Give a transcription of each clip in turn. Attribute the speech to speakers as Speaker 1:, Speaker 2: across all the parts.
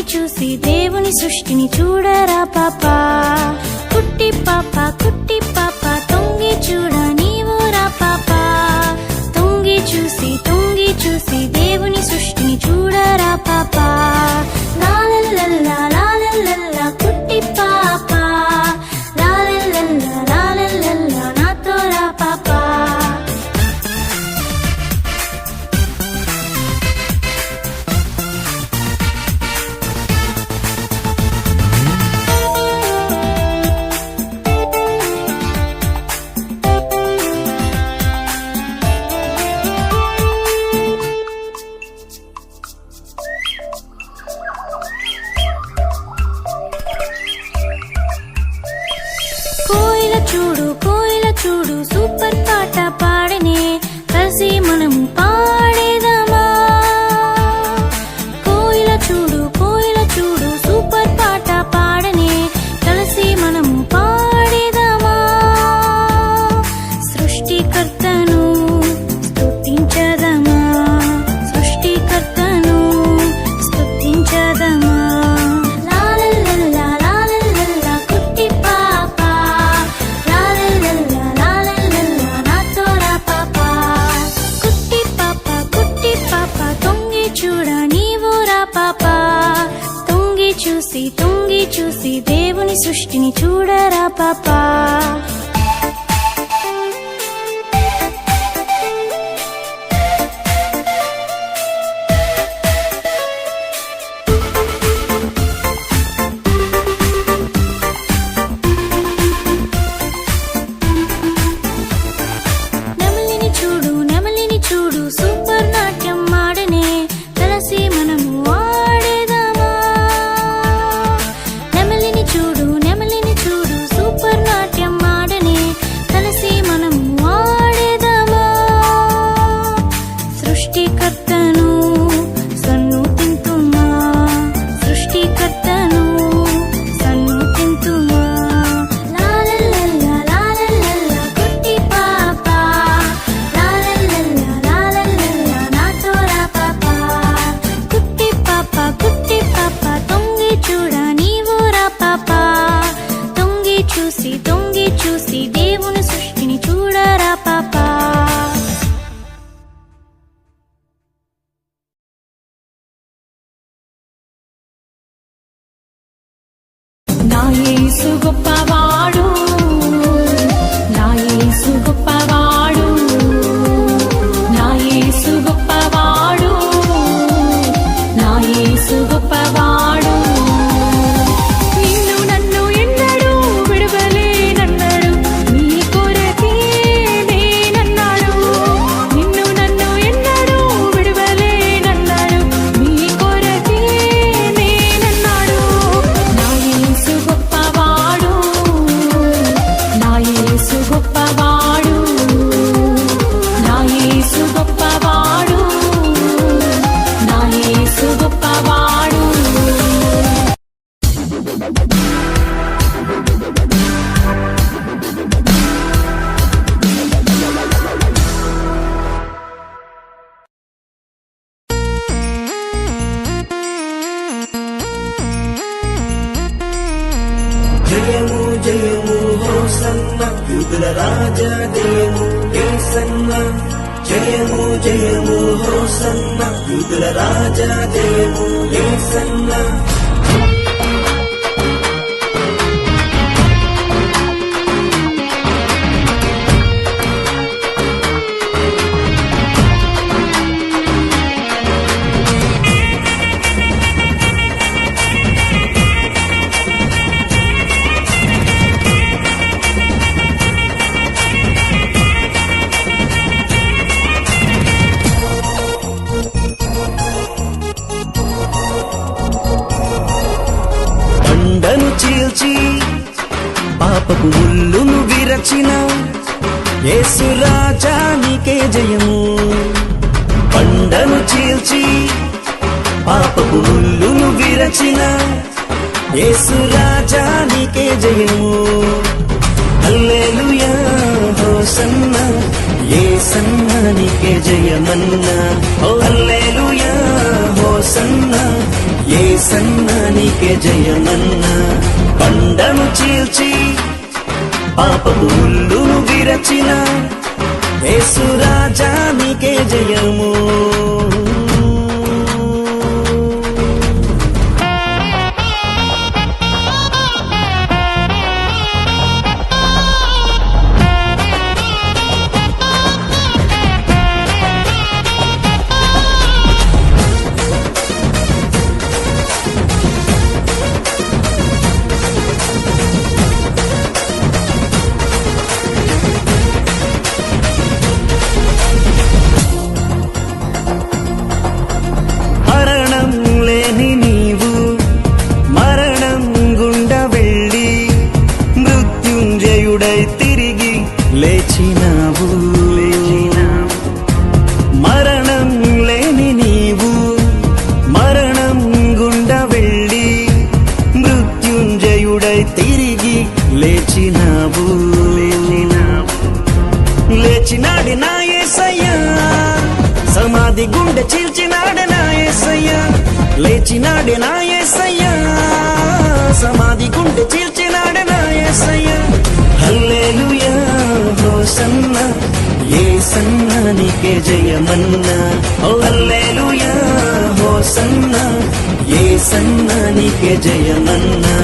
Speaker 1: చూసి దేవుని సృష్టిని చూడరా పాపా. కుట్టి పాప కుట్టి పాప తొంగి చూడ నీవు రా పాపా. తొంగి చూసి దేవుని సృష్టిని చూడరా పాపా. లాలల్లల్లా లాలల్లల్లా కుట్టి పాప, లాలల్లల్లా లాలల్లల్లా నాతో రా పాపా. కోయిల చూడు సూపర్ పాట పాడనే, కలిసి మనము పాడేదామా. కోయిల చూడు సూపర్ పాట పాడనే, కలిసి మనము పాడేదామా. సృష్టికర్తను స్తుతించదమా, సృష్టికర్తను స్తుతించదమా. తొంగి చూసి దేవుని సృష్టిని చూడరా పాపా. నెమలిని చూడు సూపర్ నాట్యం ఆడనే, కలిసి మనము ఆడేదామా. నెమలిని చూడు సూపర్ నాట్యం ఆడనే, కలిసి మనము ఆడేదామా. సృష్టికర్తను సన్నుతింతుమా, సృష్టికర్తను సన్నుతింతుమా. లాలల్లల్లా లాలల్లల్లా కుట్టి పాప, లాలల్లల్లా లాలల్లల్లా నాతో రా పాపా. కుట్టి పాప తొంగి చూడ నీవు రా పాపా. తొంగి చూసి దేవుని సృష్టిని చూడరా పాపా.
Speaker 2: నా యేసు గొప్పవాడు, నా యేసు గొప్పవాడు, నా యేసు గొప్పవాడు, నా యేసు గొప్పవాడు. నిన్ను నన్ను ఎన్నడూ విడువలేనన్నాడు, నీ కొరకే నేనన్నాడు. నిన్ను నన్ను ఎన్నడూ విడువలేనన్నాడు, నీ కొరకే నేనన్నాడు. నా యేసు గొప్పవాడు, నా యేసు గొప్పవాడు, నా యేసు గొప్పవాడు, నా యేసు గొప్పవాడు.
Speaker 3: జయము జయము హోసన్న యూదుల రాజా జయము యేసన్న. జయము జయము హోసన్న యూదుల రాజా జయము యేసన్న. చీల్చి పాపపు ముల్లును విరచిన యేసు రాజా నీకే జయము. బండను చీల్చి పాపపు ముల్లును విరచిన యేసు రాజా నీకే జయము. హల్లెలూయా హోసన్నా యేసన్నా నీకే జయమన్నా. ఓ హల్లెలూయా హోసన్నా యేసన్నా నీకే జయమన్నా. బండను చీల్చి పాపపు ముల్లును విరచిన యేసు రాజా నీకే జయము. లేచినావు మరణం లేని నీవు మరణం గుండ వెళ్ళి మృత్యుంజయుడై తిరిగి లేచినావు. లేచినాడు నా యేసయ్యా సమాధి గుండె చీల్చినాడు నా యేసయ్యా. లేచినాడు నా యేసయ్యా సమాధి గుండె చీల్చినాడు నా యేసయ్యా. హల్లెలూయా హోసన్నా యేసన్నా నీకే జయమన్నా. ఓ హల్లెలూయా హోసన్నా యేసన్నా నీకే జయమన్నా.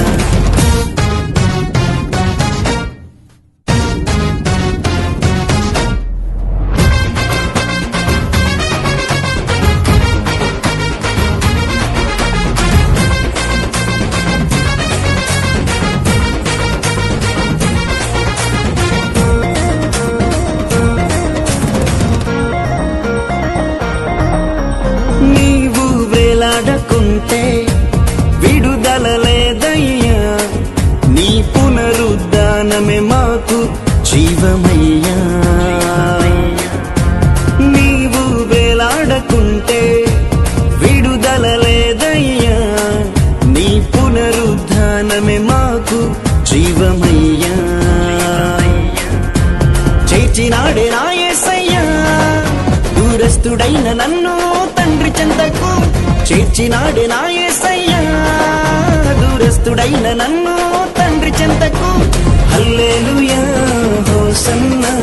Speaker 3: వేలాడకుంటే విడుదల లేదయ్యా. నీ పునరుద్ధానమే మాకు జీవమయ్యా. నీవు వేలాడకుంటే విడుదల లేదయ్యా. నీ పునరుద్ధానమే మాకు జీవమయ్యా. చేర్చినాడే నా యేసయ్యా దూరస్తుడైన నన్ను తండ్రి చెంతకు. చేర్చినాడే నా యేసయ్యా దూరస్తుడైన నన్ను తండ్రి చెంతకు. హల్లెలూయా హోసన్నా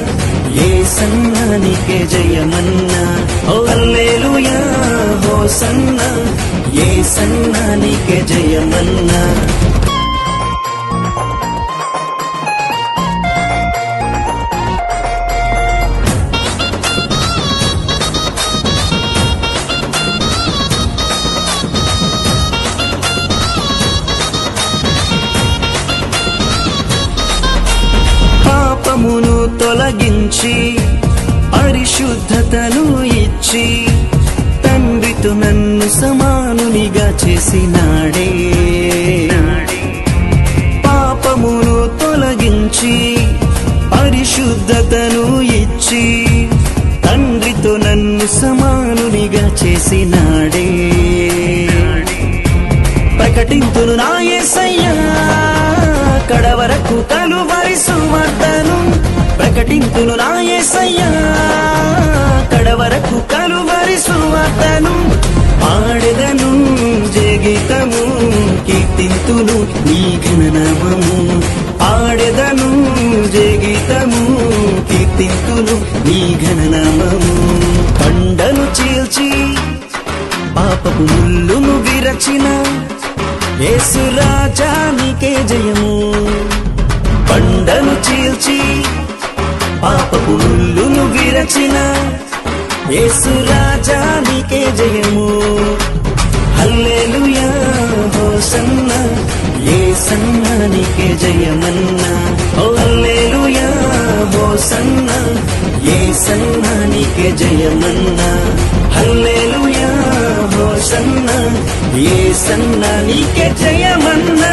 Speaker 3: యేసన్నా నీకే జయమన్నా. ఓ హల్లెలూయా హోసన్నా యేసన్నా నీకే జయమన్నా. పాపమును తొలగించి పరిశుద్ధతను ఇచ్చి తండ్రితో నన్ను సమానునిగా చేసినాడే. పాపమును తొలగించి పరిశుద్ధతను ఇచ్చి తండ్రితో నన్ను సమానునిగా చేసినాడే. ప్రకటింతును నా యేసయ్యా కడవరకు కలువరి సువార్తను. ప్రకటింతును నా యేసయ్యా కడవరకు కలువరి సువార్తను. పాడెదను జయగీతము కీర్తింతును నీ ఘననామము. పాడెదను జయగీతము కీర్తింతును నీ ఘననామము. బండను చీల్చి పాపపు ముల్లును విరచిన యేసు రాజా నీకే జయము. బండను చీల్చి పాపపు ముల్లును విరచిన యేసు రాజా నీకే జయము. హల్లెలూయా హోసన్నా యేసన్నా నీకే జయమన్నా. ఓ హల్లెలూయా హోసన్నా యేసన్నా నీకే జయమన్నా. హల్లెలూయా హోసన్నా యేసన్నా నీకే జయమన్నా.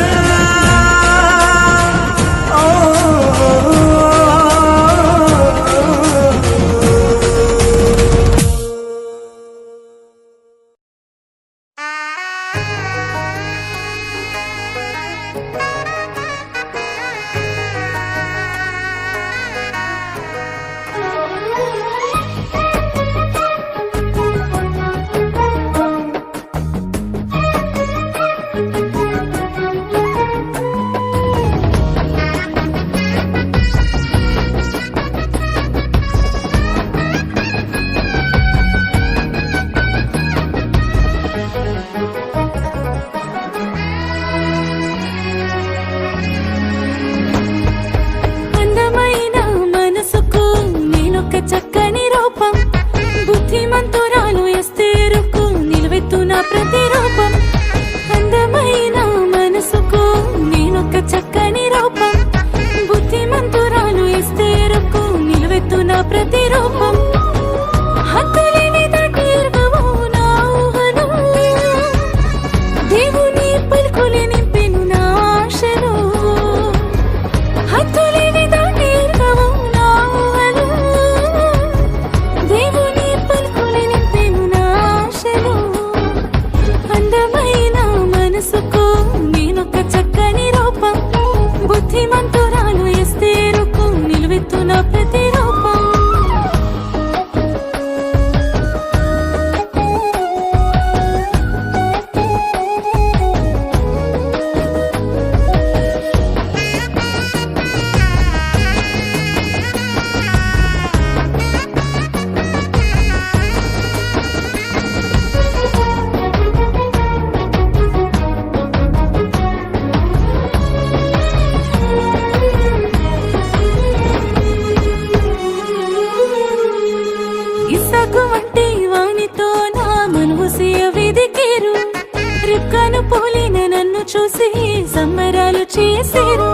Speaker 2: చూసి సంబరాలు చేసేరు.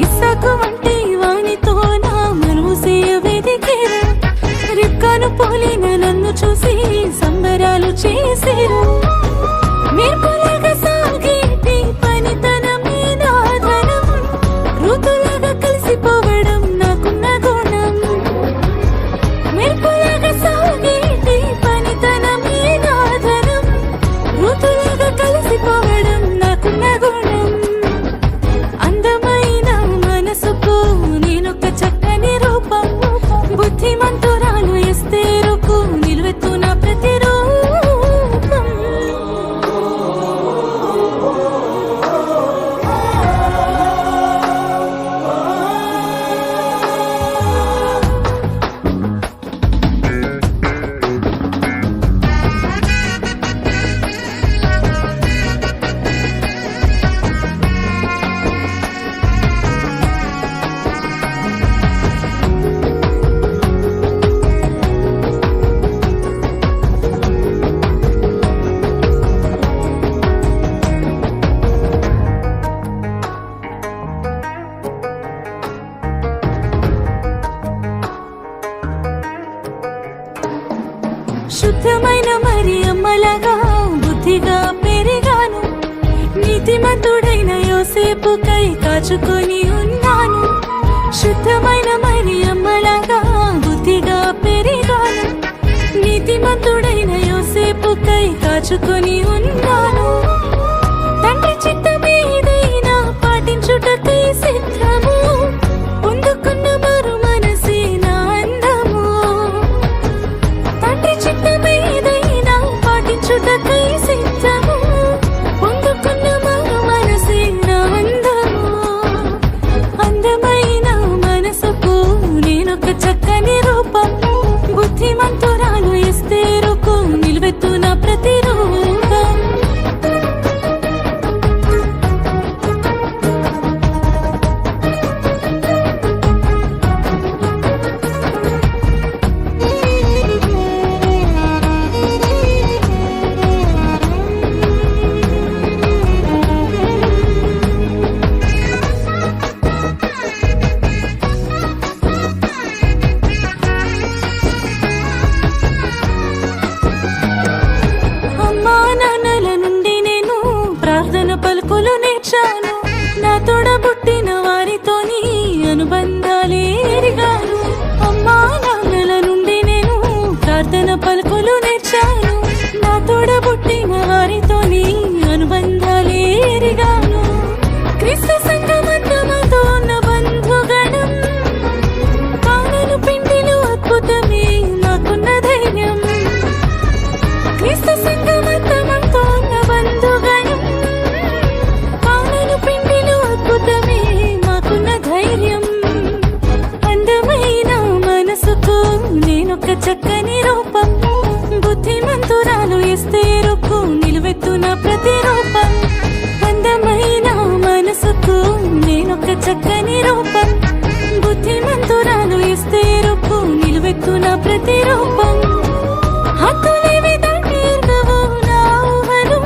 Speaker 2: ఇస్సాకు వంటి వానితో నా మనవుసేయ వెదికేరు. రిబ్కాను పోలిన నన్ను చూసి సంబరాలు చేసేరు. మెరుపులాగా సాగేటి పనితనమే నా ధనం. ఋతులాగా కలిసిపోవడం నాకున్న గుణం. మెరుపులాగా సాగేటి పనితనమే నా ధనం. ఋతులాగా కలిసిపోవడం నాకున్న గుణం. అందమైన మనసుకు నేనొక చక్కని రూపం. బుద్ధిమంతురాలు ఎస్తేరుకు నిలువెత్తున ప్రతిరూపం. శుద్ధమైన మరి అమ్మలాగా బుద్ధిగా పెరిగాను. నీతిమంతుడైన యోసేపుకై కాచుకొని ఉన్నాను. శుద్ధమైన మరి అమ్మలాగా బుద్ధిగా పెరిగాను. నీతిమంతుడైన యోసేపుకై కాచుకొని ఉన్నాను. తండ్రి చిత్తమేదైనా పాటించుటకై సిద్ధము. పొందుకున్న మరు మనసే నా అందము. తండ్రి చిత్తమేదైనా పాటించుటకై సిద్ధము. పొందుకున్న మరు మనసే నా అందము. అందమైన మనసుకు నేనొక చక్కని రూపం. బుద్ధిమంతురాలు ఎస్తేరుకు నిలువెత్తున ప్రతిరూపం. అమ్మా నాన్నల నుండి నేను ప్రార్థన పలుకులు నేర్చాను. నా తోడబుట్టిన వారితోని అనుబంధాలే ఎరిగాను. అమ్మా నాన్నల నుండి నేను ప్రార్థన పలుకులు నేర్చాను. నా తోడబుట్టిన వారితోని అనుబంధాలే ఎరిగాను. క్రీస్తు సంగమంతమతో ఉన్న బంధుగణం. కానను పిండిలు అద్భుతమే నాకున్న ధైర్యం. క్రీస్తు సంగమంతమతో ఉన్న బంధుగణం. కానను పిండిలు అద్భుతమే మాకున్న ధైర్యం. అందమైన మనసుకు నేనొక చక్కని రూపం. బుద్ధిమంతురాలు ఎస్తేరుకు నిలువెత్తున ప్రతిరూపం. అందమైన మనసుకు నేనొక చక్కని రూపం. బుద్ధిమంతురాలు ఎస్తేరుకు నిలువెత్తున ప్రతిరూపం. హద్దులేవి దాటి ఎరుగవు నా ఊహలు.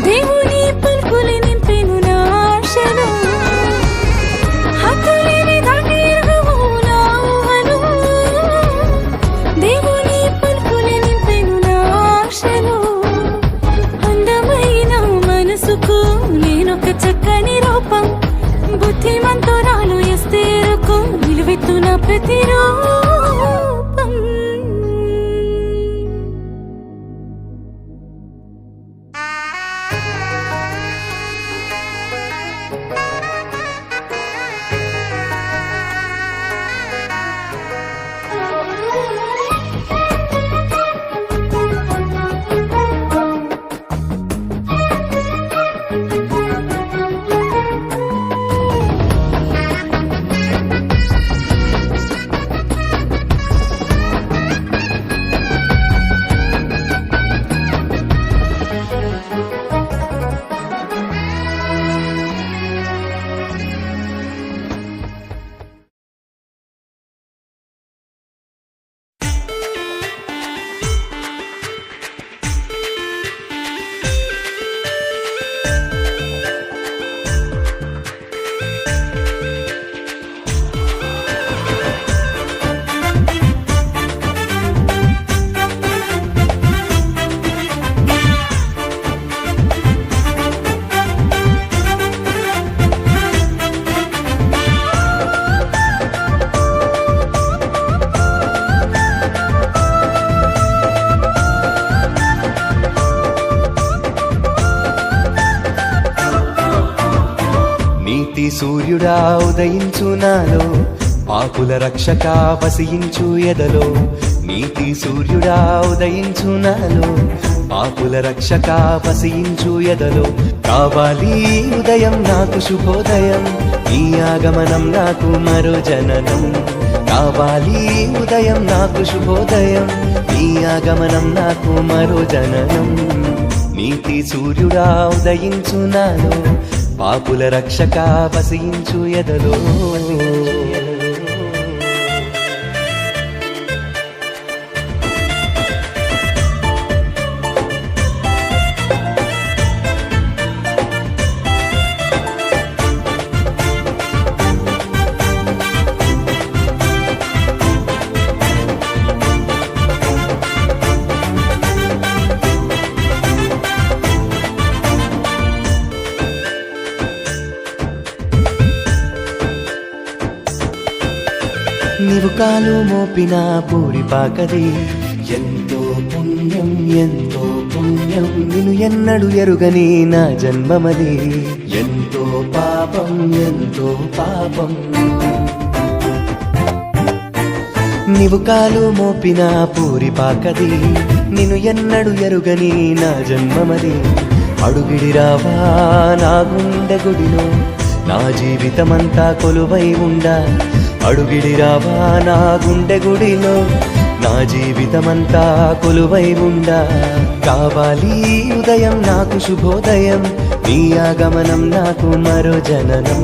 Speaker 2: దేవుని పలుకులు నింపెను నా ఆశలు. హద్దులేవి దాటి ఎరుగవు నా ఊహలు. దేవుని పలుకులు నింపెను నా ఆశలు. అందమైన మనసుకు నేనొక చక్కని రూపం. బుద్ధిమంతురాలు ఎస్తేరుకు నిలువెత్తున ప్రతిరూపం.
Speaker 4: నీతి సూర్యుడా ఉదయించు నాలో, పాపుల రక్షక వసించు ఎదలో. నీతి సూర్యుడా ఉదయించు నాలో, పాపుల రక్షక వసించు ఎదలో. కావాలి ఉదయం నాకు శుభోదయం, నీ ఆగమనం నాకు మరో జననం. కావాలి ఉదయం నాకు శుభోదయం, నీ ఆగమనం నాకు మరో జననం. నీతి సూర్యుడా ఉదయించు నాలో, పాపుల రక్షక వసించు ఎదలో. నీవు కాలు మోపిన పూరిపాకది, ఎంతో పుణ్యం ఎంతో పుణ్యం. నిన్ను ఎన్నడు ఎరుగని నా జన్మమది, ఎంతో పాపం ఎంతో పాపం. నీవు కాలు మోపిన పూరిపాకది, నిన్ను ఎన్నడు ఎరుగని నా జన్మమది. అడుగిడిరావా నా గుండె గుడిలో, నా జీవితమంతా కొలువై ఉండా. అడుగిడిరావా నా గుండె గుడిలో, నా జీవితమంతా కొలువై ఉండా. కావాలి ఉదయం నాకు శుభోదయం, నీ ఆగమనం నాకు మరో జననం.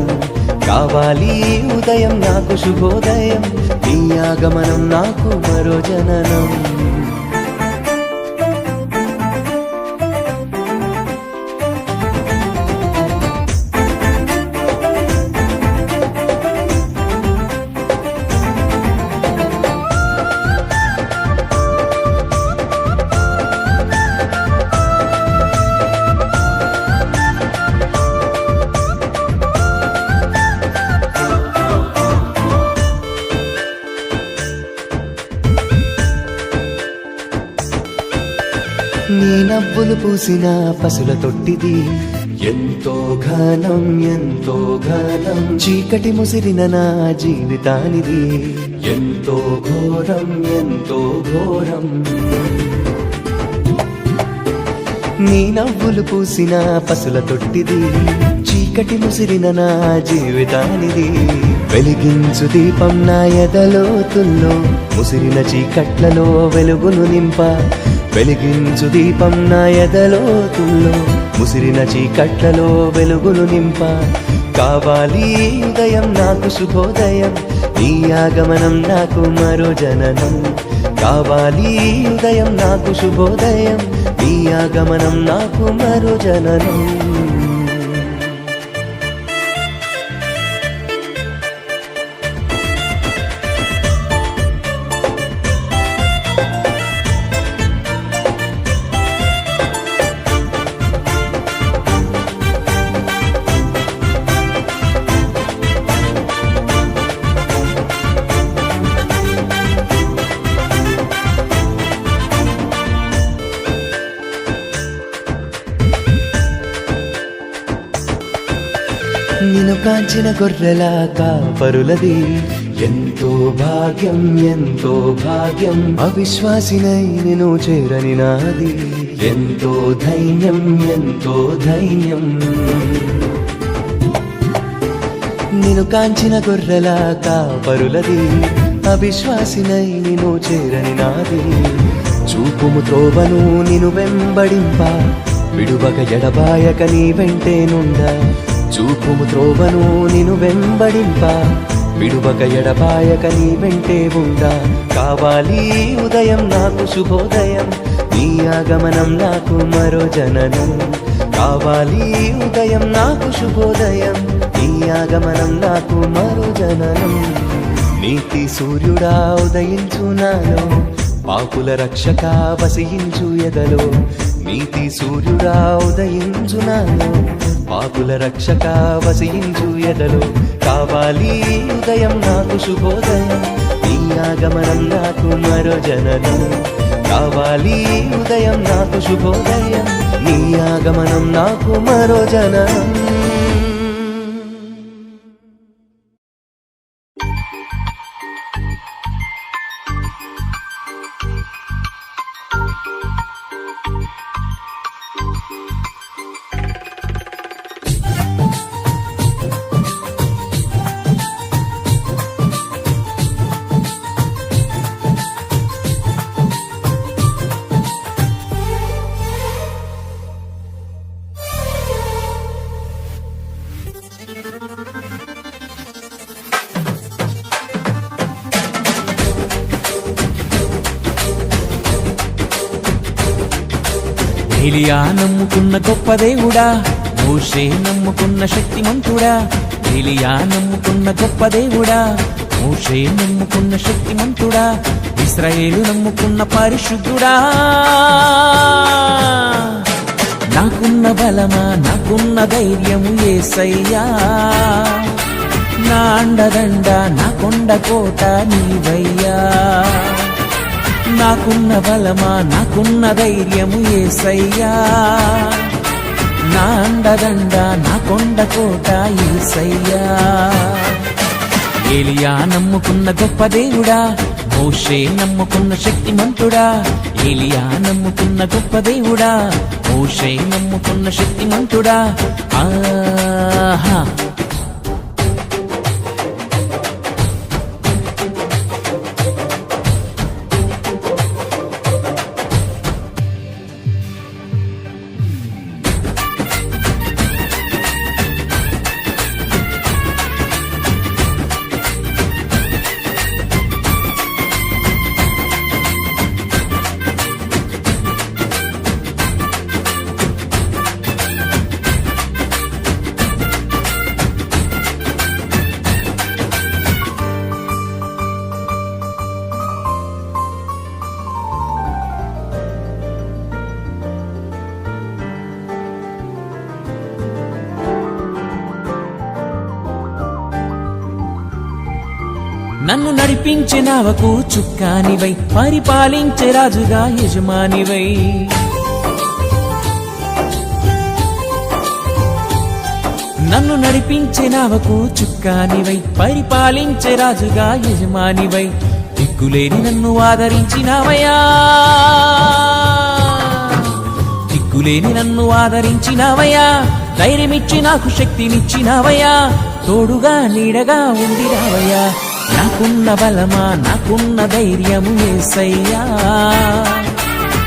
Speaker 4: కావాలి ఉదయం నాకు శుభోదయం, నీ ఆగమనం నాకు మరో జననం. నీ నవ్వులు పూసిన పసుల తొట్టిది, ఎంతో ఘనం ఎంతో ఘనం. చీకటి ముసిరిన నా జీవితానిది, ఎంతో ఘోరం ఎంతో ఘోరం. నీ నవ్వులు పూసిన పసుల తొట్టిది, చీకటి ముసిరిన నా జీవితానిది. వెలిగించు దీపం నా ఎదలోతుల్లో, ముసిరిన చీకట్లలో వెలుగును నింప. వెలిగించు దీపం నా ఎదలోతుల్లో, ముసిరిన చీకట్లలో వెలుగును నింప. కావాలి ఉదయం నాకు శుభోదయం, నీ ఆగమనం నాకు మరో జననం. కావాలి ఉదయం నాకు శుభోదయం, నీ ఆగమనం నాకు మరో జననం. నిన్ను కాంచిన గొర్రెల కాపరులది, ఎంతో భాగ్యం ఎంతో భాగ్యం. అవిశ్వాసినై నిన్ను చేరని నాది, ఎంతో ధైర్యం ఎంతో ధైర్యం. నిన్ను కాంచిన గొర్రెల కాపరులది, అవిశ్వాసినై నిన్ను చేరని నాది. చూపుము త్రోవను నిన్ను వెంబడింప, విడువక ఎడబాయక నీ వెంటే నుండా. చూపుము త్రోవను నిన్ను వెంబడింప, విడువక ఎడబాయక నీ వెంటే ఉండా. కావాలి ఉదయం నాకు శుభోదయం, నీ ఆగమనం నాకు మరో జననం. కావాలి ఉదయం నాకు శుభోదయం, నీ ఆగమనం నాకు మరో జననం. నీతి సూర్యుడా ఉదయించు నాలో, పాపుల రక్షక వసించు ఎదలో. నీతి సూర్యుడా ఉదయించు నాలో, పాపుల రక్షక వసించు ఎదలో. కావాలి ఉదయం నాకు శుభోదయం, నీ ఆగమనం నాకు మరో జననం. కావాలి ఉదయం నాకు శుభోదయం, నీ ఆగమనం నాకు మరో జననం.
Speaker 5: ఏలియా నమ్ముకున్న గొప్ప దేవుడా, మోషే నమ్ముకున్న శక్తిమంతుడా. ఏలియా నమ్ముకున్న గొప్ప దేవుడా, మోషే నమ్ముకున్న శక్తిమంతుడా. ఇశ్రాయేలు నమ్ముకున్న పరిశుద్ధుడా. నాకున్న బలమా, నాకున్న ధైర్యము యేసయ్యా. నా అండదండ, నా కొండ కోట నీవయ్యా. నాకున్న బలమా, నాకున్న ధైర్యము యేసయ్యా. నా అండదండ, నా కొండ కోట యేసయ్యా. ఏలియా నమ్ముకున్న గొప్ప దేవుడా, మోషే నమ్ముకున్న శక్తిమంతుడా. ఏలియా నమ్ముకున్న గొప్ప దేవుడా, మోషే నమ్ముకున్న శక్తిమంతుడా. ఆహా. నన్ను నడిపించే నావకు చుక్కానివై, పరిపాలించే రాజుగా యజమానివై. నన్ను నడిపించే నావకు చుక్కానివై, పరిపాలించే రాజుగా యజమానివై. దిక్కులేని నన్ను ఆదరించినావయ్యా. దిక్కులేని నన్ను ఆదరించినావయ్యా. ధైర్యమిచ్చి నాకు శక్తినిచ్చినావయ్యా. తోడుగా నీడగా ఉండినావయ్యా. నాకున్న బలమా, నాకున్న ధైర్యము యేసయ్యా.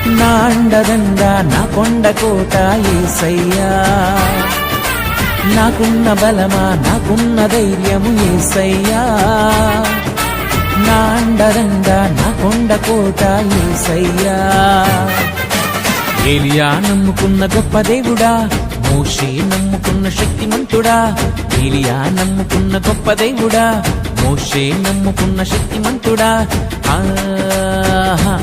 Speaker 5: నా అండదండ, నా కొండ కోట యేసయ్యా. నాకున్న బలమా, నాకున్న ధైర్యము యేసయ్యా. నా అండదండ, నా కొండ కోట యేసయ్యా. ఏలియా నమ్ముకున్న గొప్ప దేవుడా, మోషే నమ్ముకున్న శక్తిమంతుడా. ఏలియా నమ్ముకున్న గొప్ప దేవుడా, మోషే నమ్ముకున్న శక్తిమంతుడా. ఆహా.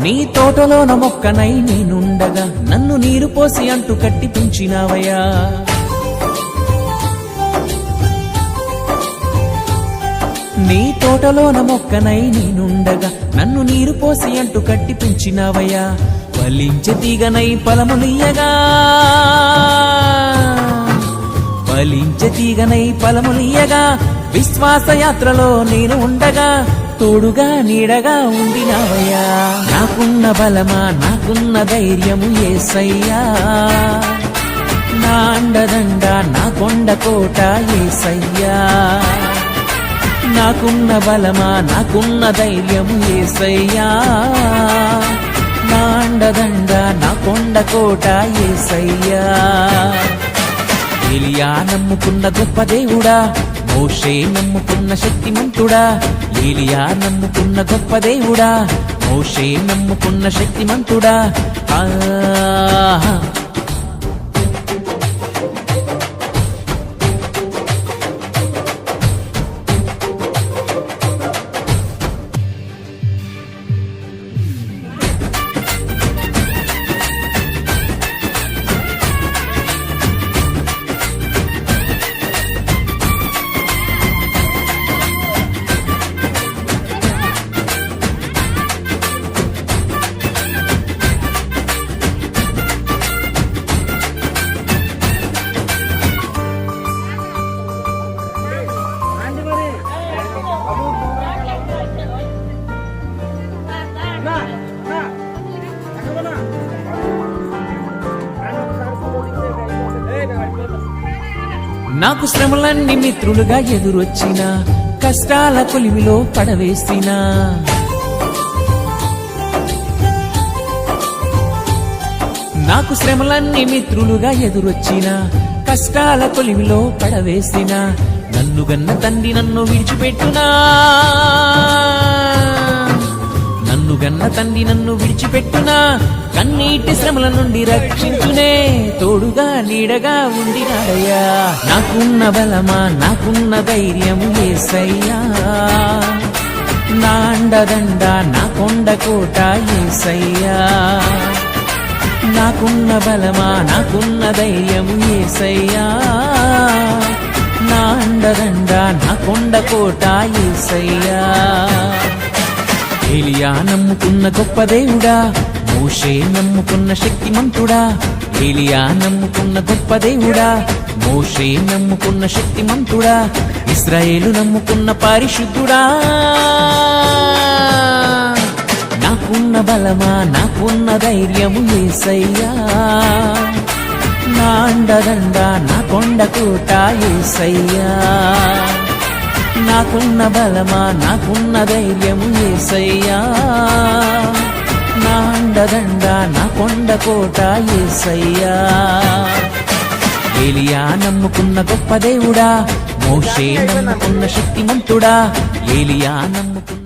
Speaker 5: నీ తోటలోన మొక్కనై నేనుండగా, నన్ను నీరు పోసి అంటు కట్టి పెంచినావయ్యా. నీ తోటలోన మొక్కనై నేనుండగా, నన్ను నీరు పోసి అంటు కట్టి పెంచినావయ్యా. ఫలించే తీగనై ఫలములియ్యగా, ఫలించే తీగనై ఫలములియ్యగా. విశ్వాసయాత్రలో నేను ఉండగా, తోడుగా నీడగా ఉండినావయ్యా. నాకున్న బలమా, నాకున్న ధైర్యము యేసయ్యా. నా అండదండ, నా కొండ కోట యేసయ్యా. నాకున్న బలమా, నాకున్న ధైర్యము యేసయ్యా. నా అండదండ, నా కొండ కోట యేసయ్యా. ఏలియా నమ్ముకున్న గొప్ప దేవుడా, మోషే నమ్ముకున్న శక్తిమంతుడా. ఏలియా నమ్ముకున్న గొప్ప దేవుడా, మోషే నమ్ముకున్న శక్తిమంతుడా. ఆహా. నాకు శ్రమలన్నీ మిత్రులుగా ఎదురొచ్చిన కష్టాల కొలిమిలో పడవేసిన నాకు శ్రమలన్నీ మిత్రులుగా ఎదురొచ్చిన కష్టాల కొలిమిలో పడవేసిన నన్ను గన్న తండ్రి నన్ను విడిచిపెట్టునా నన్ను గన్న తండ్రి నన్ను విడిచిపెట్టునా కన్నీటి శ్రమల నుండి రక్షించునే తోడుగా నీడగా ఉండినాడయ్యా నాకున్న బలమా నాకున్న ధైర్యం యేసయ్యా నా అండదండ నా కొండ కోట యేసయ్యా నాకున్న బలమా నాకున్న ధైర్యం యేసయ్యా నా అండదండ నా కొండ కోట యేసయ్యా ఏలియా నమ్ముకున్న గొప్ప దేవుడా మోషే నమ్ముకున్న శక్తిమంతుడా ఏలియా నమ్ముకున్న గొప్ప దేవుడా మోషే నమ్ముకున్న శక్తిమంతుడా ఇశ్రాయేలు నమ్ముకున్న పరిశుద్ధుడా నాకున్న బలమా నాకున్న ధైర్యము యేసయ్యా నా అండదండ నా కొండ కోట యేసయ్యా నాకున్న బలమా నాకున్న ధైర్యము యేసయ్యా నా అండదండ నా కొండ కోట యేసయ్యా ఏలియా నమ్ముకున్న గొప్ప దేవుడా మోషే నమ్ముకున్న శక్తిమంతుడా ఏలియా నమ్ముకున్న